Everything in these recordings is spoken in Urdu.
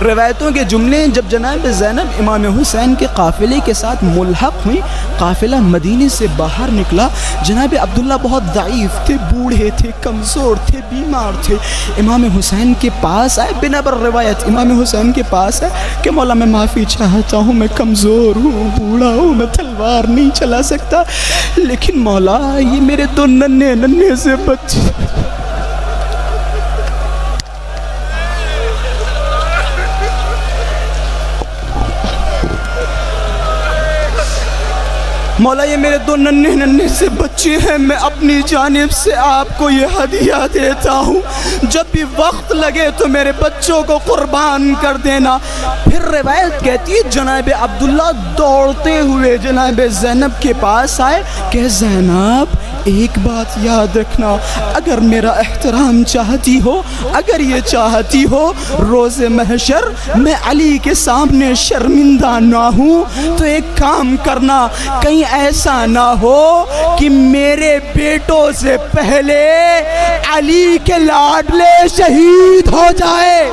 روایتوں کے جملے جب جناب زینب امام حسین کے قافلے کے ساتھ ملحق ہوئی، قافلہ مدینے سے باہر نکلا، جناب عبداللہ بہت ضعیف تھے، بوڑھے تھے، کمزور تھے، بیمار تھے، امام حسین کے پاس آئے، بنا بر روایت امام حسین کے پاس آئے کہ مولا میں معافی چاہتا ہوں، میں کمزور ہوں، بوڑھا ہوں، میں تلوار نہیں چلا سکتا، لیکن مولا یہ میرے دو ننھے سے بچے مولا یہ میرے دو ننھے سے بچے ہیں، میں اپنی جانب سے آپ کو یہ ہدیہ دیتا ہوں، جب بھی وقت لگے تو میرے بچوں کو قربان کر دینا۔ پھر روایت کہتی ہے جناب عبداللہ دوڑتے ہوئے جناب زینب کے پاس آئے کہ زینب ایک بات یاد رکھنا، اگر میرا احترام چاہتی ہو، اگر یہ چاہتی ہو روز محشر میں علی کے سامنے شرمندہ نہ ہوں، تو ایک کام کرنا، کہیں ایسا نہ ہو کہ میرے بیٹوں سے پہلے علی کے لاڈلے شہید ہو جائے۔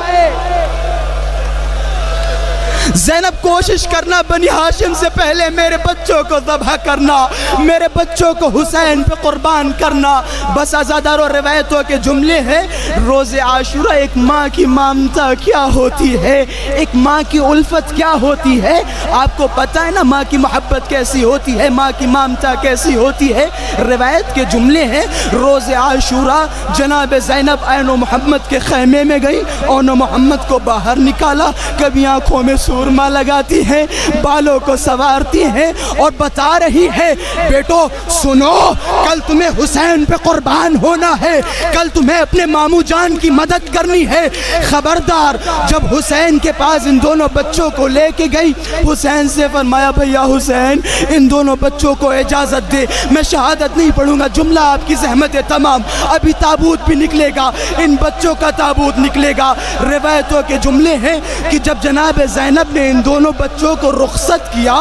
زینب کوشش کرنا بنی ہاشم سے پہلے میرے بچوں کو ذبح کرنا، میرے بچوں کو حسین پہ قربان کرنا۔ بس ازاداروں روایتوں کے جملے ہیں، روز عاشورہ ایک ماں کی ممتا کیا ہوتی ہے، ایک ماں کی الفت کیا ہوتی ہے، آپ کو پتہ ہے نا ماں کی محبت کیسی ہوتی ہے، ماں کی ممتا کیسی ہوتی ہے۔ روایت کے جملے ہیں روز عاشورہ جناب زینب عین محمد کے خیمے میں گئی، عین محمد کو باہر نکالا، کبھی آنکھوں میں سرما لگاتی ہیں، بالوں کو سنوارتی ہیں اور بتا رہی ہے بیٹو سنو، کل تمہیں حسین پہ قربان ہونا ہے، کل تمہیں اپنے ماموں جان کی مدد کرنی ہے، خبردار۔ جب حسین کے پاس ان دونوں بچوں کو لے کے گئی، حسین سے فرمایا بھیا حسین ان دونوں بچوں کو اجازت دے، میں شہادت نہیں پڑھوں گا، جملہ آپ کی زحمت ہے تمام، ابھی تابوت بھی نکلے گا، ان بچوں کا تابوت نکلے گا۔ روایتوں کے جملے ہیں کہ جب جناب زینب نے ان دونوں بچوں کو رخصت کیا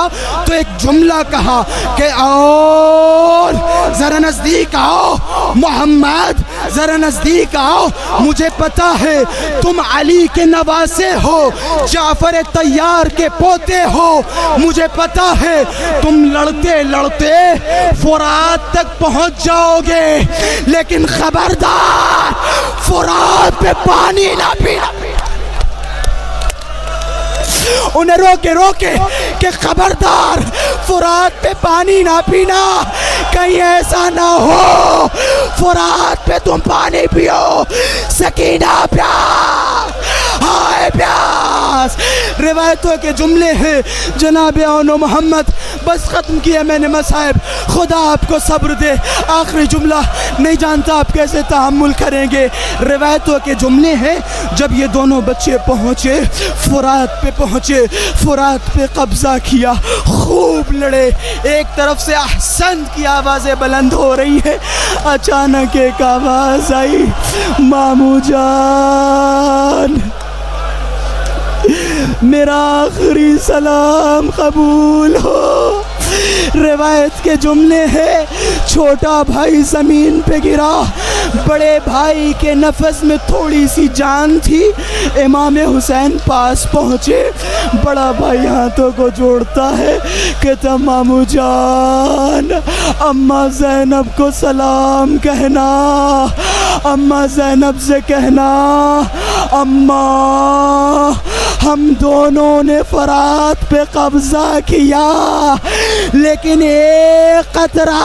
تو ایک جملہ کہا کہ اور ذرا نزدیک آؤ محمد، ذرا نزدیک آؤ، مجھے پتا ہے تم علی کے نواسے ہو، جعفر طیار کے پوتے ہو، مجھے پتا ہے تم لڑتے لڑتے فرات تک پہنچ جاؤ گے، لیکن خبردار فرات پہ پانی نہ پینا۔ انہیں روکے کہ خبردار فرات پہ پانی نہ پینا، کہیں ایسا نہ ہو فرات پہ تم پانی پیو، سکینہ پیاس، ہائے پیاس۔ روایتوں کے جملے ہیں جناب عین محمد، بس ختم کیا میں نے مصائب، خدا آپ کو صبر دے، آخری جملہ نہیں جانتا آپ کیسے تحمل کریں گے۔ روایتوں کے جملے ہیں جب یہ دونوں بچے پہنچے، فرات پہ پہنچے، فرات پہ قبضہ کیا، خوب لڑے، ایک طرف سے احسن کی آوازیں بلند ہو رہی ہیں، اچانک ایک آواز آئی ماموں جان میرا آخری سلام قبول ہو۔ روایت کے جملے ہیں چھوٹا بھائی زمین پہ گرا، بڑے بھائی کے نفس میں تھوڑی سی جان تھی، امام حسین پاس پہنچے، بڑا بھائی ہاتھوں کو جوڑتا ہے کہتا ماموں جان اماں زینب کو سلام کہنا، اماں زینب سے کہنا اماں ہم دونوں نے فرات پہ قبضہ کیا لیکن ایک قطرہ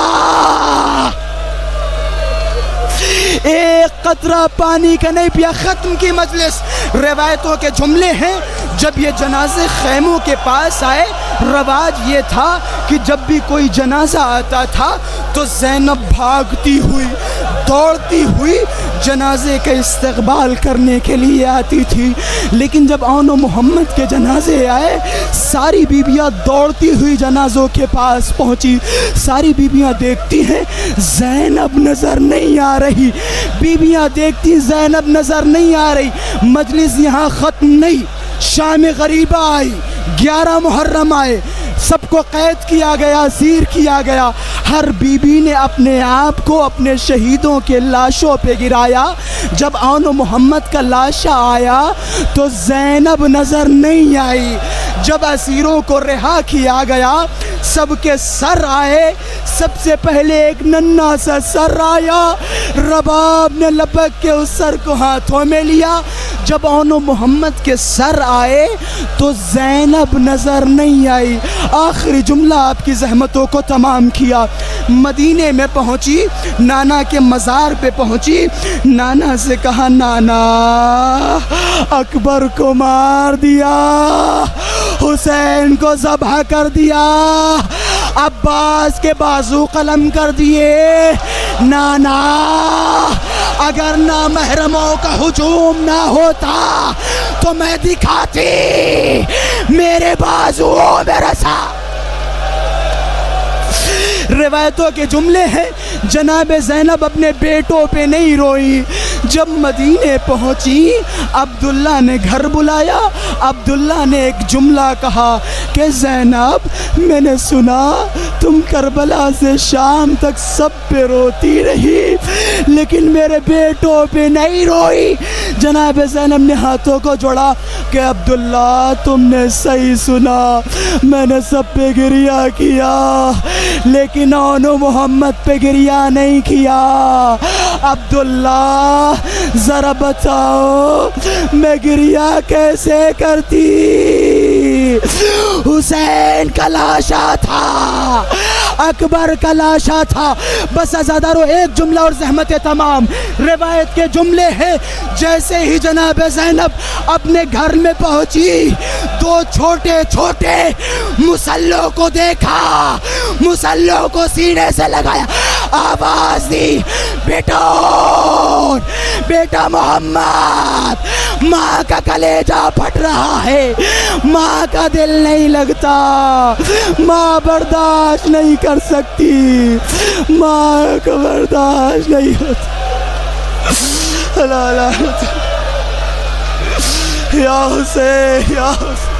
پانی کا نہیں پیا۔ ختم کی مجلس۔ روایتوں کے جملے ہیں جب یہ جنازے خیموں کے پاس آئے، رواج یہ تھا کہ جب بھی کوئی جنازہ آتا تھا تو زینب بھاگتی ہوئی دوڑتی ہوئی جنازے کا استقبال کرنے کے لیے آتی تھی، لیکن جب عین محمد کے جنازے آئے ساری بیویاں دوڑتی ہوئی جنازوں کے پاس پہنچی، ساری بیویاں دیکھتی ہیں زینب نظر نہیں آ رہی، بیویاں دیکھتی زینب نظر نہیں آ رہی۔ مجلس یہاں ختم نہیں، شام غریبہ آئی، 11 محرم آئے، سب کو قید کیا گیا، اسیر کیا گیا۔ ہر بیوی نے اپنے آپ کو اپنے شہیدوں کے لاشوں پہ گرایا۔ جب آن محمد کا لاشا آیا تو زینب نظر نہیں آئی۔ جب اسیروں کو رہا کیا گیا، سب کے سر آئے، سب سے پہلے ایک ننھا سا سر آیا، رباب نے لپک کے اس سر کو ہاتھوں میں لیا۔ جب آن محمد کے سر آئے تو زینب نظر نہیں آئی۔ آخری جملہ آپ کی زحمتوں کو تمام کیا، مدینے میں پہنچی، نانا کے مزار پہ پہنچی، نانا سے کہا نانا اکبر کو مار دیا، حسین کو ذبح کر دیا، عباس کے بازو قلم کر دیے۔ نانا اگر نامحرموں کا ہجوم نہ ہوتا تو میں دکھاتی میرے بازو میرا ساتھ۔ روایتوں کے جملے ہیں، جناب زینب اپنے بیٹوں پہ نہیں روئی۔ جب مدینے پہنچی، عبداللہ نے گھر بلایا، عبداللہ نے ایک جملہ کہا کہ زینب میں نے سنا تم کربلا سے شام تک سب پہ روتی رہی لیکن میرے بیٹوں پہ نہیں روئی۔ جناب زینب نے ہاتھوں کو جوڑا کہ عبداللہ تم نے صحیح سنا، میں نے سب پہ گریہ کیا لیکن آن محمد پہ گریہ نہیں کیا۔ عبداللہ ذرا بتاؤ میں گریہ کیسے کرتی؟ حسین کا لاشا تھا، اکبر کا لاشا تھا۔ بس آزادارو ایک جملہ اور زحمت تمام۔ روایت کے جملے ہیں، جیسے ہی جناب زینب اپنے گھر میں پہنچی، دو چھوٹے چھوٹے مسلوں کو دیکھا، مسلوں کو سینے سے لگایا، آواز دی بیٹا بیٹا محمد، ماں کا کلیجہ پھٹ رہا ہے، ماں کا دل نہیں لگتا، ماں برداشت نہیں کر سکتی، ماں کا برداشت نہیں ہوتا۔ یا حسین یا حسین۔